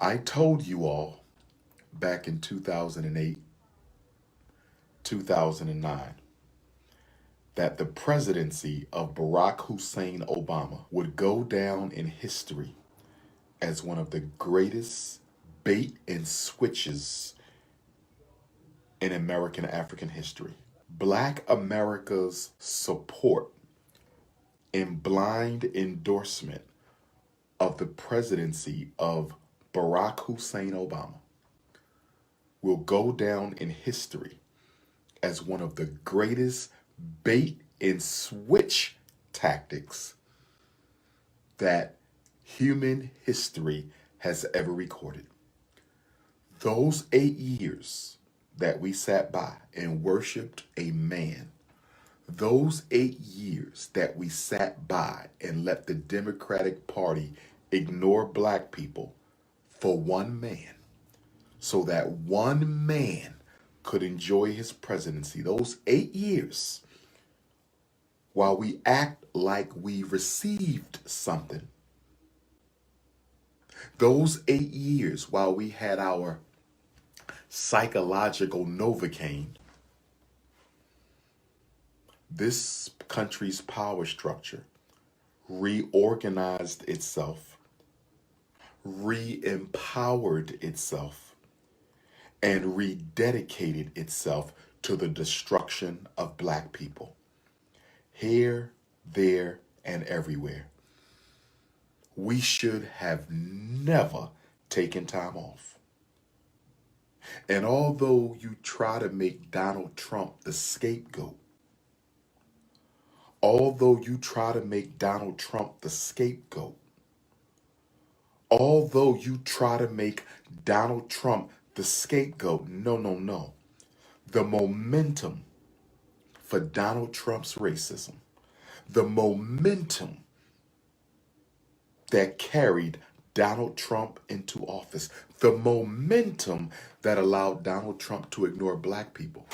I told you all back in 2008, 2009, that the presidency of Barack Hussein Obama would go down in history as one of the greatest bait and switches in American African history. Black America's support and blind endorsement of the presidency of Barack Hussein Obama will go down in history as one of the greatest bait and switch tactics that human history has ever recorded. Those 8 years that we sat by and worshiped a man, those 8 years that we sat by and let the Democratic Party ignore black people for one man, so that one man could enjoy his presidency, those 8 years, while we act like we received something, those 8 years while we had our psychological Novocaine, this country's power structure reorganized itself, re-empowered itself, and rededicated itself to the destruction of black people. Here, there, and everywhere. We should have never taken time off. And although you try to make Donald Trump the scapegoat, although you try to make Donald Trump the scapegoat, although you try to make Donald Trump the scapegoat, no. The momentum for Donald Trump's racism, the momentum that carried Donald Trump into office, the momentum that allowed Donald Trump to ignore black people,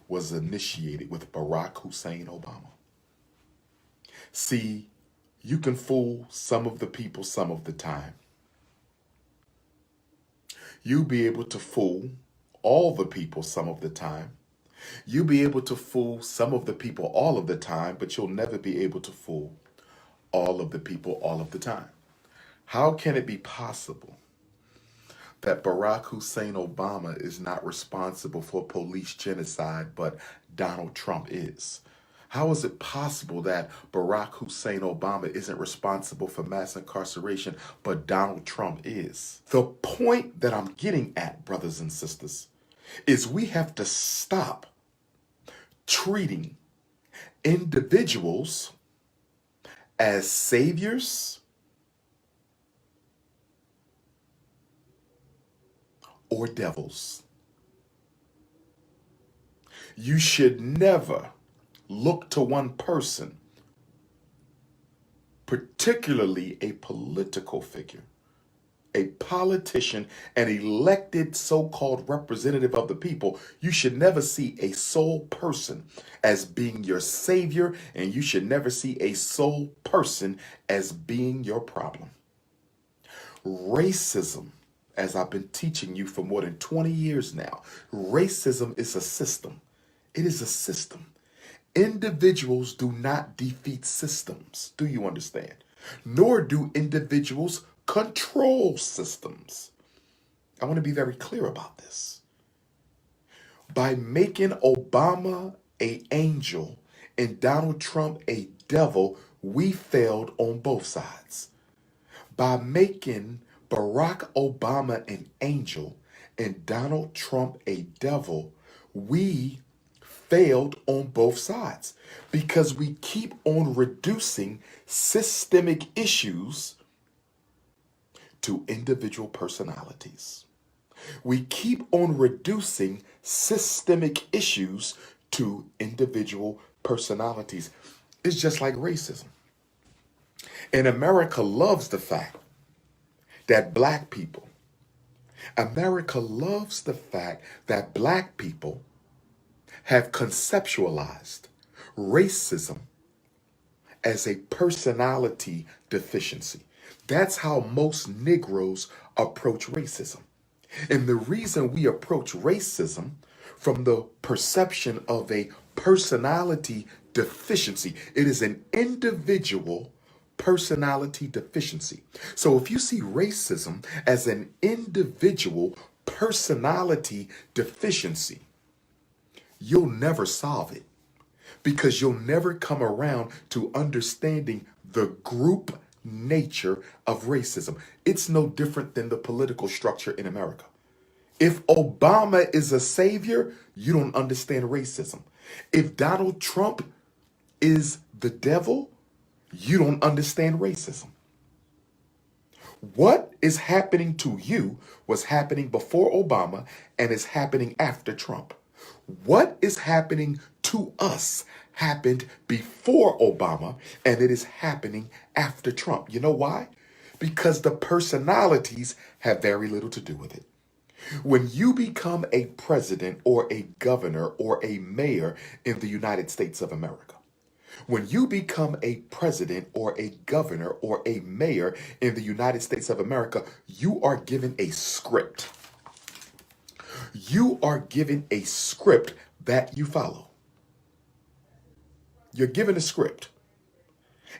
was initiated with Barack Hussein Obama. See, you can fool some of the people some of the time. You'll be able to fool all the people some of the time. You'll be able to fool some of the people all of the time, but you'll never be able to fool all of the people all of the time. How can it be possible that Barack Hussein Obama is not responsible for police genocide, but Donald Trump is? How is it possible that Barack Hussein Obama isn't responsible for mass incarceration, but Donald Trump is? The point that I'm getting at, brothers and sisters, is we have to stop treating individuals as saviors or devils. You should never look to one person, particularly a political figure, a politician, an elected so-called representative of the people. You should never see a sole person as being your savior, and you should never see a sole person as being your problem. Racism, as I've been teaching you for more than 20 years now, racism is a system. It is a system. Individuals do not defeat systems. Do you understand? Nor do individuals control systems. I want to be very clear about this. By making Obama an angel and Donald Trump a devil, we failed on both sides. By making Barack Obama an angel and Donald Trump a devil, we failed on both sides, because we keep on reducing systemic issues to individual personalities. We keep on reducing systemic issues to individual personalities. It's just like racism. And America loves the fact that black people, America loves the fact that black people have conceptualized racism as a personality deficiency. That's how most Negroes approach racism. And the reason we approach racism from the perception of a personality deficiency, it is an individual personality deficiency. So if you see racism as an individual personality deficiency, you'll never solve it because you'll never come around to understanding the group nature of racism. It's no different than the political structure in America. If Obama is a savior, you don't understand racism. If Donald Trump is the devil, you don't understand racism. What is happening to you was happening before Obama and is happening after Trump. What is happening to us happened before Obama and it is happening after Trump. You know why? Because the personalities have very little to do with it. When you become a president or a governor or a mayor in the United States of America, when you become a president or a governor or a mayor in the United States of America, you are given a script. You are given a script that you follow. You're given a script.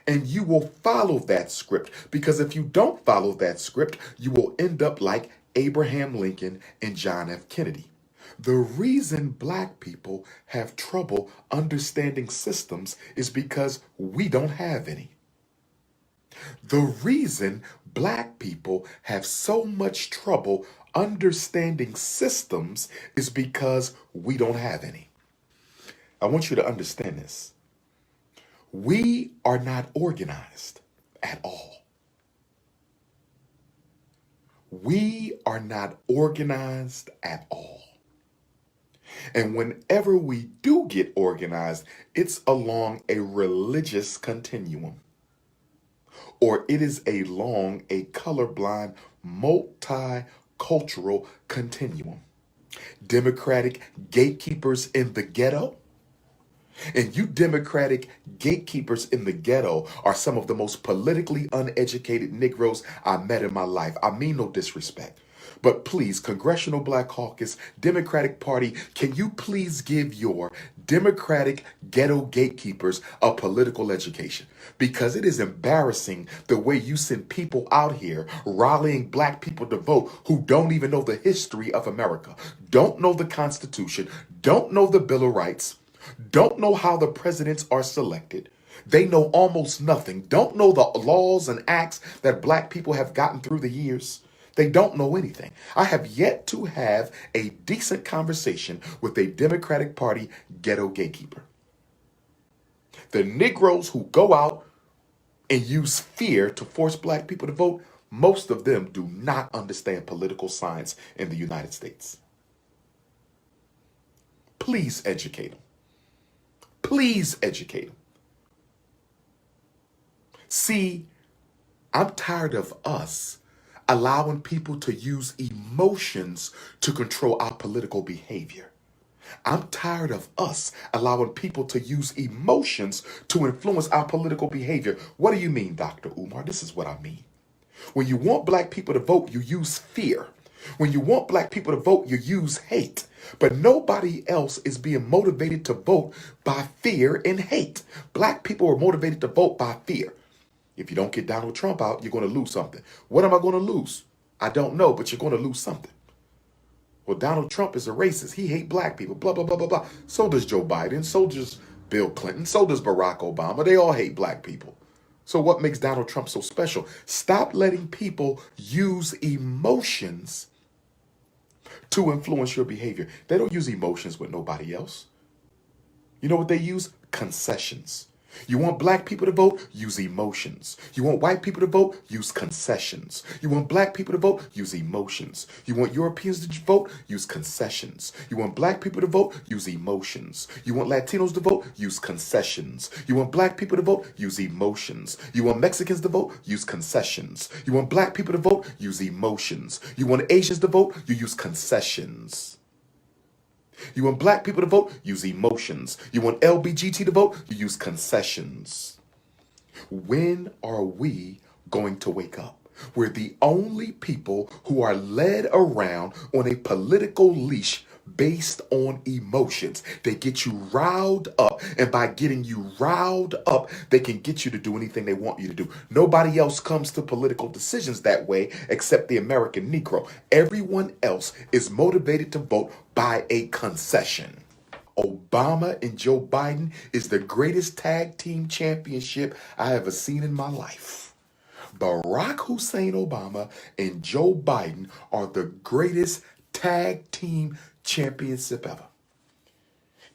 And you will follow that script, because if you don't follow that script, you will end up like Abraham Lincoln and John F. Kennedy. The reason black people have trouble understanding systems is because we don't have any. The reason black people have so much trouble understanding systems is because we don't have any. I want you to understand this. We are not organized at all. We are not organized at all. And whenever we do get organized, it's along a religious continuum, or it is along a colorblind, multicultural continuum. Democratic gatekeepers in the ghetto, and you Democratic gatekeepers in the ghetto are some of the most politically uneducated Negroes I met in my life. I mean no disrespect. But please, Congressional Black Caucus, Democratic Party, can you please give your Democratic ghetto gatekeepers a political education? Because it is embarrassing the way you send people out here rallying black people to vote who don't even know the history of America, don't know the Constitution, don't know the Bill of Rights, don't know how the presidents are selected. They know almost nothing, don't know the laws and acts that black people have gotten through the years. They don't know anything. I have yet to have a decent conversation with a Democratic Party ghetto gatekeeper. The Negroes who go out and use fear to force black people to vote, most of them do not understand political science in the United States. Please educate them. Please educate them. See, I'm tired of us allowing people to use emotions to control our political behavior. I'm tired of us allowing people to use emotions to influence our political behavior. What do you mean, Dr. Umar? This is what I mean. When you want black people to vote, you use fear. When you want black people to vote, you use hate. But nobody else is being motivated to vote by fear and hate. Black people are motivated to vote by fear. If you don't get Donald Trump out, you're going to lose something. What am I going to lose? I don't know, but you're going to lose something. Well, Donald Trump is a racist. He hates black people, blah, blah, blah, blah, blah. So does Joe Biden. So does Bill Clinton. So does Barack Obama. They all hate black people. So what makes Donald Trump so special? Stop letting people use emotions to influence your behavior. They don't use emotions with nobody else. You know what they use? Concessions. You want black people to vote? Use emotions. You want white people to vote? Use concessions. You want black people to vote? Use emotions. You want Europeans to vote? Use concessions. You want black people to vote? Use emotions. You want Latinos to vote? Use concessions. You want black people to vote? Use emotions. You want Mexicans to vote? Use concessions. You want black people to vote? Use emotions. You want Asians to vote? You use concessions. You want black people to vote? Use emotions. You want LBGT to vote? You use concessions. When are we going to wake up. We're the only people who are led around on a political leash based on emotions. They get you riled up, and by getting you riled up, they can get you to do anything they want you to do. Nobody else comes to political decisions that way except the American Negro. Everyone else is motivated to vote by a concession. Obama and Joe Biden is the greatest tag team championship I ever seen in my life. Barack Hussein Obama and Joe Biden are the greatest tag team championship ever.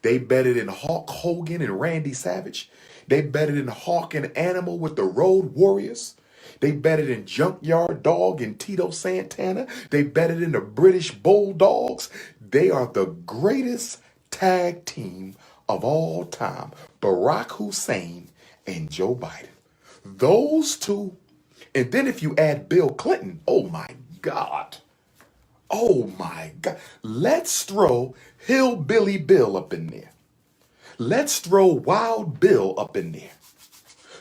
They better than Hulk Hogan and Randy Savage. They better than Hawk and Animal with the Road Warriors. They better than Junkyard Dog and Tito Santana. They better than the British Bulldogs. They are the greatest tag team of all time. Barack Hussein and Joe Biden. Those two. And then if you add Bill Clinton, oh my God. Oh my God. Let's throw Hillbilly Bill up in there. Let's throw Wild Bill up in there.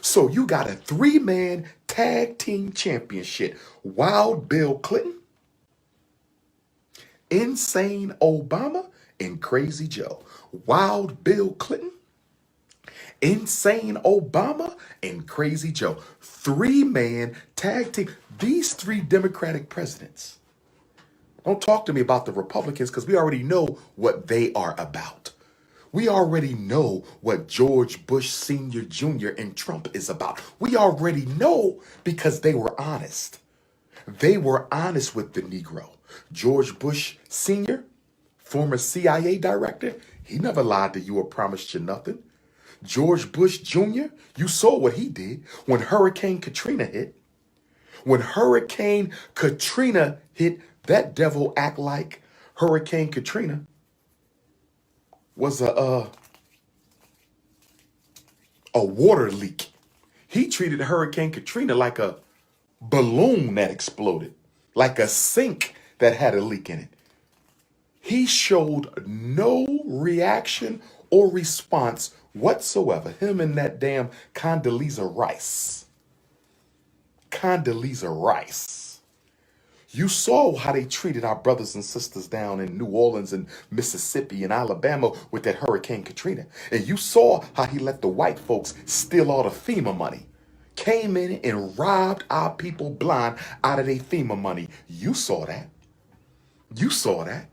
So you got a 3-man tag team championship. Wild Bill Clinton, Insane Obama, and Crazy Joe. Wild Bill Clinton, Insane Obama, and Crazy Joe. 3-man tag team. These 3 Democratic presidents. Don't talk to me about the Republicans because we already know what they are about. We already know what George Bush Sr., Jr. and Trump is about. We already know because they were honest. They were honest with the Negro. George Bush Sr., former CIA director, he never lied to you or promised you nothing. George Bush Jr., you saw what he did when Hurricane Katrina hit. When Hurricane Katrina hit, that devil act like Hurricane Katrina was a water leak. He treated Hurricane Katrina like a balloon that exploded, like a sink that had a leak in it. He showed no reaction or response whatsoever. Him and that damn Condoleezza Rice. Condoleezza Rice. You saw how they treated our brothers and sisters down in New Orleans and Mississippi and Alabama with that Hurricane Katrina. And you saw how he let the white folks steal all the FEMA money. Came in and robbed our people blind out of their FEMA money. You saw that. You saw that.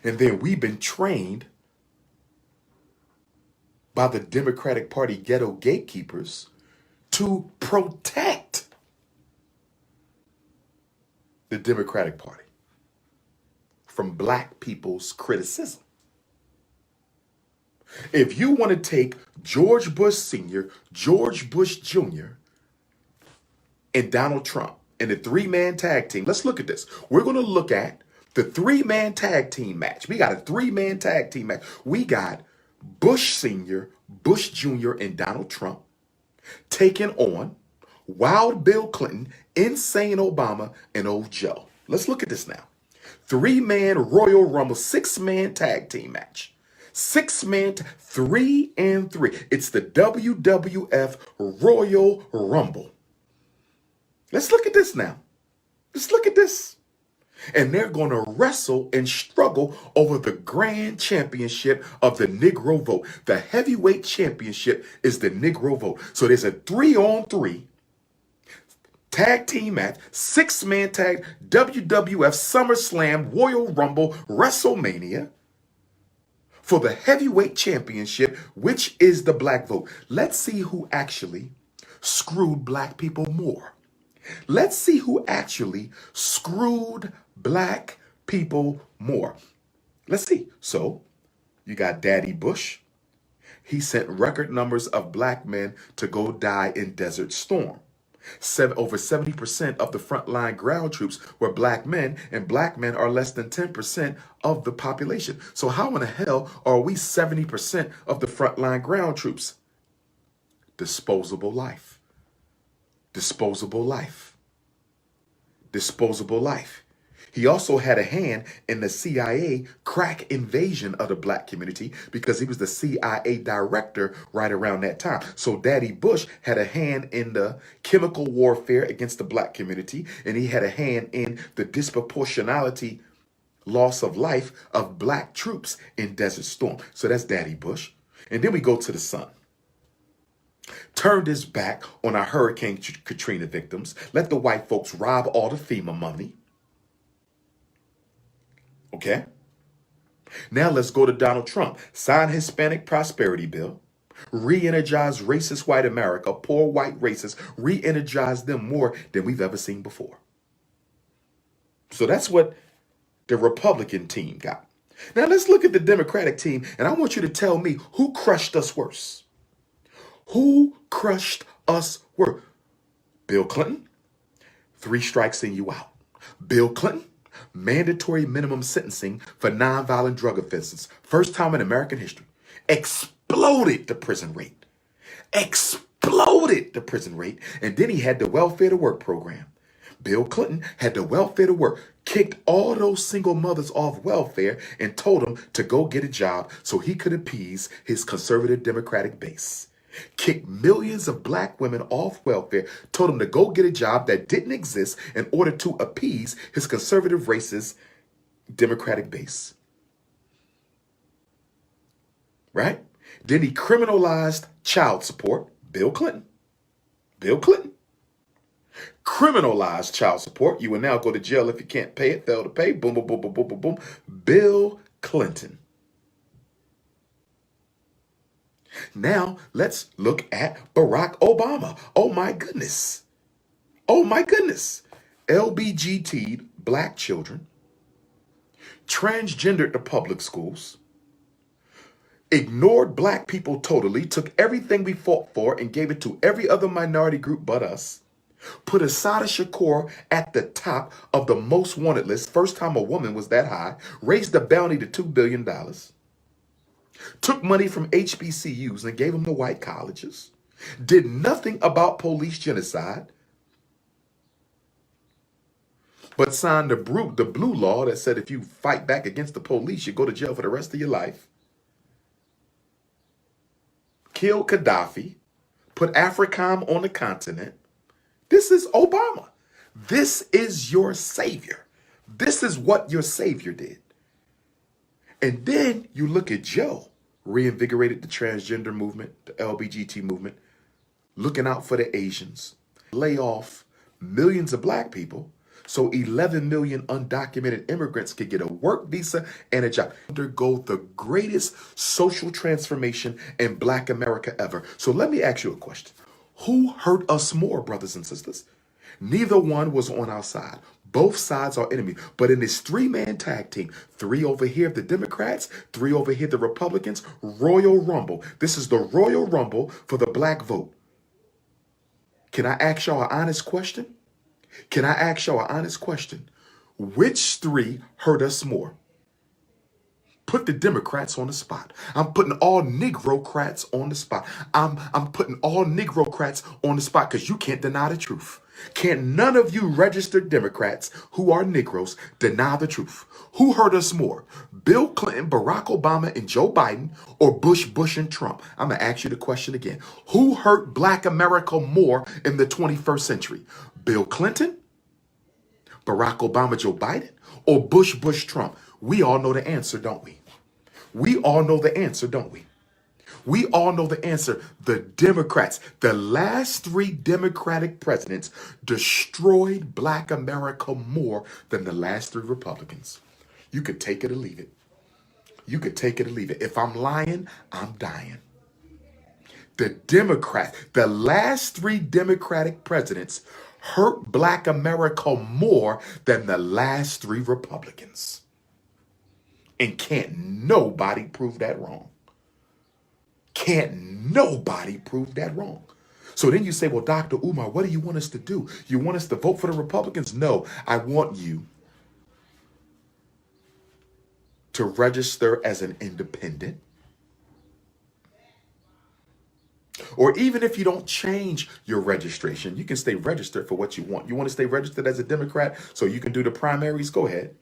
And then we've been trained by the Democratic Party ghetto gatekeepers to protect the Democratic Party from black people's criticism. If you want to take George Bush Sr., George Bush Jr., and Donald Trump in the 3-man tag team, let's look at this. We're going to look at the 3-man tag team match. We got a 3-man tag team match. We got Bush Sr., Bush Jr., and Donald Trump taking on Wild Bill Clinton, Insane Obama, and Old Joe. Let's look at this now. 3-man Royal Rumble, 6-man tag team match. 6-man, 3 and 3. It's the WWF Royal Rumble. Let's look at this now. Let's look at this. And they're going to wrestle and struggle over the grand championship of the Negro vote. The heavyweight championship is the Negro vote. So there's a 3-on-3 tag team match, 6-man tag, WWF SummerSlam, Royal Rumble, WrestleMania for the heavyweight championship, which is the black vote. Let's see who actually screwed black people more. Let's see who actually screwed black people more. Let's see. So you got Daddy Bush. He sent record numbers of black men to go die in Desert Storm. Over 70% of the frontline ground troops were black men, and black men are less than 10% of the population. So how in the hell are we 70% of the frontline ground troops? Disposable life. Disposable life. Disposable life. He also had a hand in the CIA crack invasion of the black community because he was the CIA director right around that time. So Daddy Bush had a hand in the chemical warfare against the black community, and he had a hand in the disproportionality loss of life of black troops in Desert Storm. So that's Daddy Bush. And then we go to the son. Turned his back on our Hurricane Katrina victims, let the white folks rob all the FEMA money. Okay? Now let's go to Donald Trump. Sign Hispanic Prosperity Bill. Re-energize racist white America, poor white racists, re-energize them more than we've ever seen before. So that's what the Republican team got. Now let's look at the Democratic team, and I want you to tell me who crushed us worse. Who crushed us worse? Bill Clinton, 3 strikes and you out. Bill Clinton, mandatory minimum sentencing for nonviolent drug offenses. First time in American history. Exploded the prison rate. Exploded the prison rate. And then he had the welfare to work program. Bill Clinton had the welfare to work, kicked all those single mothers off welfare and told them to go get a job so he could appease his conservative Democratic base. Kicked millions of black women off welfare, told them to go get a job that didn't exist in order to appease his conservative racist Democratic base. Right? Then he criminalized child support. Bill Clinton. Bill Clinton. Criminalized child support. You will now go to jail if you can't pay it, fail to pay. Boom, boom, boom, boom, boom, boom, boom. Bill Clinton. Now, let's look at Barack Obama. Oh, my goodness. Oh, my goodness. LBGT'd black children, transgendered the public schools, ignored black people totally, took everything we fought for and gave it to every other minority group but us, put Assata Shakur at the top of the most wanted list, first time a woman was that high, raised the bounty to $2 billion, took money from HBCUs and gave them to white colleges, did nothing about police genocide, but signed the blue law that said if you fight back against the police, you go to jail for the rest of your life, killed Gaddafi, put AFRICOM on the continent. This is Obama. This is your savior. This is what your savior did. And then you look at Joe, reinvigorated the transgender movement, the LBGT movement, looking out for the Asians, lay off millions of black people so 11 million undocumented immigrants could get a work visa and a job. Undergo the greatest social transformation in black America ever. So let me ask you a question. Who hurt us more, brothers and sisters? Neither one was on our side. Both sides are enemies. But in this 3-man tag team, 3 over here the Democrats, 3 over here the Republicans, Royal Rumble. This is the Royal Rumble for the black vote. Can I ask y'all an honest question? Can I ask y'all an honest question? Which 3 hurt us more? Put the Democrats on the spot. I'm putting all Negrocrats on the spot. I'm putting all Negrocrats on the spot because you can't deny the truth. Can't none of you registered Democrats who are Negroes deny the truth? Who hurt us more? Bill Clinton, Barack Obama, and Joe Biden, or Bush, and Trump? I'm going to ask you the question again. Who hurt black America more in the 21st century? Bill Clinton, Barack Obama, Joe Biden, or Bush, Trump? We all know the answer, don't we? We all know the answer, don't we? We all know the answer. The Democrats, the last 3 Democratic presidents destroyed black America more than the last 3 Republicans. You could take it or leave it. You could take it or leave it. If I'm lying, I'm dying. The Democrats, the last 3 Democratic presidents hurt black America more than the last 3 Republicans. And can't nobody prove that wrong. Can't nobody prove that wrong. So then you say, well, Dr. Umar, what do you want us to do? You want us to vote for the Republicans? No, I want you to register as an independent. Or even if you don't change your registration, you can stay registered for what you want. You want to stay registered as a Democrat so you can do the primaries? Go ahead.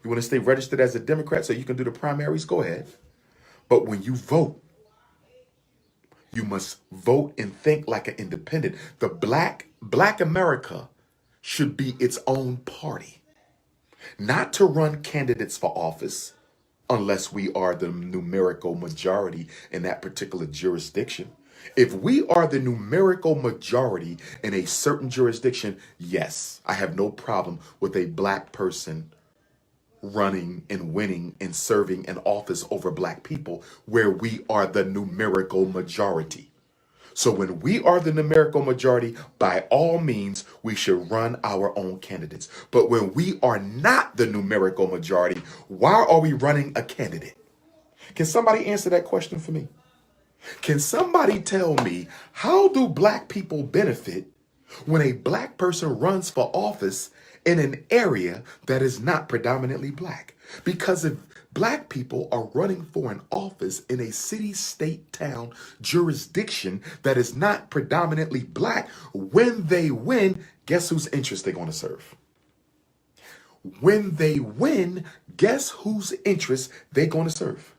You want to stay registered as a Democrat so you can do the primaries? Go ahead. But when you vote, you must vote and think like an independent. The Black America should be its own party, not to run candidates for office unless we are the numerical majority in that particular jurisdiction. If we are the numerical majority in a certain jurisdiction, yes, I have no problem with a black person running and winning and serving an office over black people where we are the numerical majority. So when we are the numerical majority, by all means, we should run our own candidates. But when we are not the numerical majority, why are we running a candidate? Can somebody answer that question for me? Can somebody tell me, how do black people benefit when a black person runs for office in an area that is not predominantly black? Because if black people are running for an office in a city, state, town, jurisdiction that is not predominantly black, when they win, guess whose interest they're going to serve? When they win, guess whose interest they're going to serve?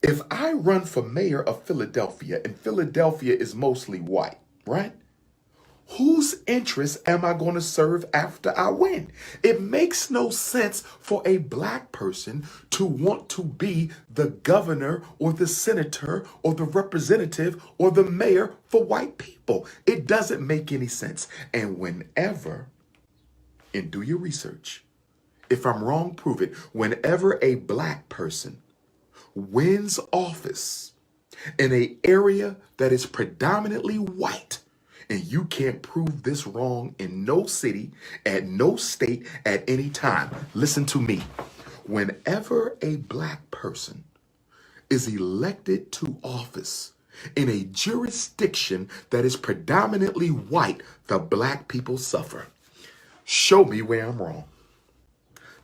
If I run for mayor of Philadelphia, and Philadelphia is mostly white, right? Whose interest am I going to serve after I win? It makes no sense for a black person to want to be the governor or the senator or the representative or the mayor for white people. It doesn't make any sense. And whenever, and do your research, if I'm wrong, prove it, whenever a black person wins office in an area that is predominantly white, and you can't prove this wrong in no city, at no state, at any time. Listen to me. Whenever a black person is elected to office in a jurisdiction that is predominantly white, the black people suffer. Show me where I'm wrong.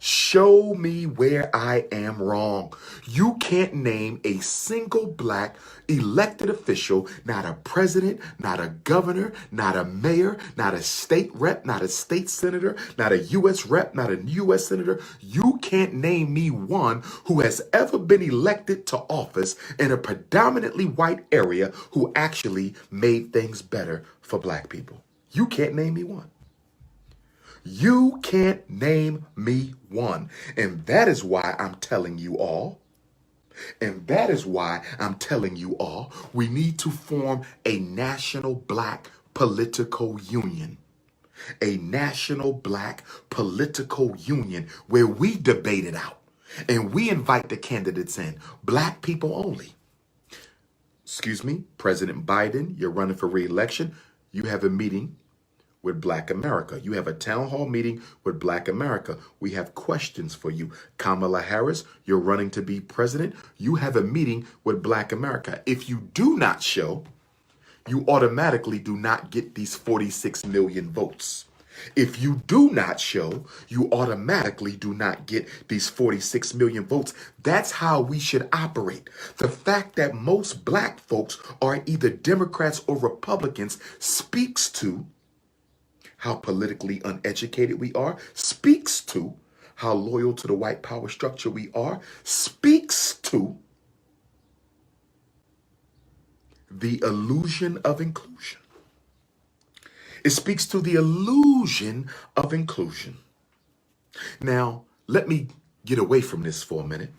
Show me where I am wrong. You can't name a single black elected official, not a president, not a governor, not a mayor, not a state rep, not a state senator, not a U.S. rep, not a U.S. senator. You can't name me one who has ever been elected to office in a predominantly white area who actually made things better for black people. You can't name me one. You can't name me one. And that is why I'm telling you all, we need to form a national black political union. A national black political union where we debate it out and we invite the candidates in, black people only. Excuse me, President Biden, you're running for re-election. You have a meeting with Black America. You have a town hall meeting with Black America. We have questions for you. Kamala Harris, you're running to be president. You have a meeting with Black America. If you do not show, you automatically do not get these 46 million votes. If you do not show, you automatically do not get these 46 million votes. That's how we should operate. The fact that most black folks are either Democrats or Republicans speaks to how politically uneducated we are, speaks to how loyal to the white power structure we are, speaks to the illusion of inclusion. It speaks to the illusion of inclusion. Now, let me get away from this for a minute.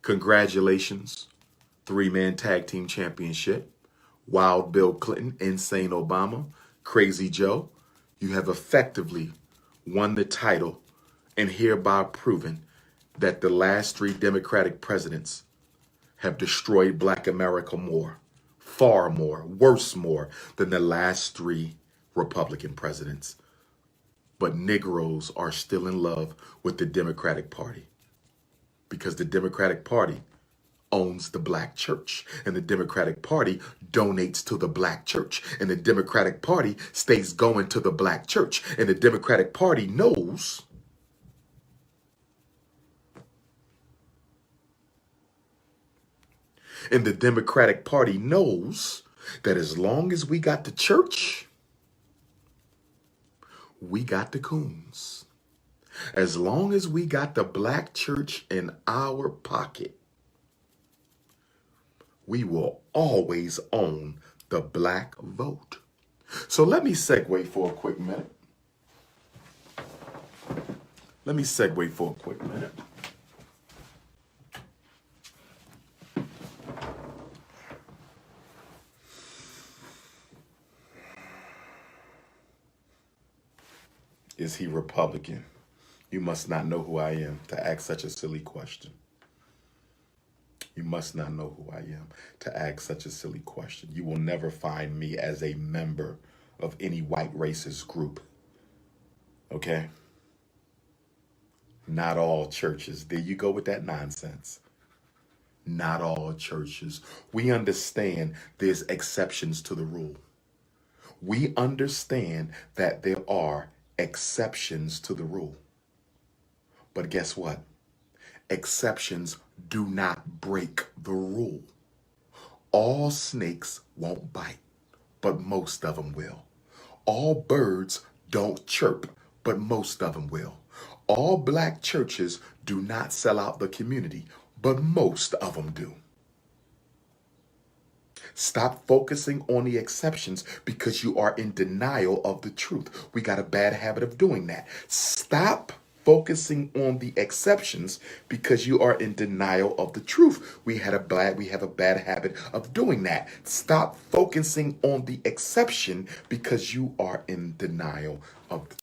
Congratulations, 3-man tag team championship. Wild Bill Clinton, Insane Obama, Crazy Joe, you have effectively won the title and hereby proven that the last 3 Democratic presidents have destroyed Black America more, far more, worse more than the last 3 Republican presidents. But Negroes are still in love with the Democratic Party because the Democratic Party owns the black church, and the Democratic Party donates to the black church, and the Democratic Party stays going to the black church, and the Democratic Party knows And the Democratic Party knows that as long as we got the church, we got the coons. As long as we got the black church in our pocket, we will always own the black vote. So let me segue for a quick minute. Is he Republican? You must not know who I am to ask such a silly question. You must not know who I am to ask such a silly question. You will never find me as a member of any white racist group. Okay? Not all churches. There you go with that nonsense. Not all churches. We understand there's exceptions to the rule. We understand that there are exceptions to the rule. But guess what? Exceptions do not break the rule. All snakes won't bite, but most of them will. All birds don't chirp, but most of them will. All black churches do not sell out the community, but most of them do. Stop focusing on the exceptions because you are in denial of the truth. We got a bad habit of doing that. Stop focusing on the exceptions because you are in denial of the truth. We have a bad habit of doing that. Stop focusing on the exception because you are in denial of the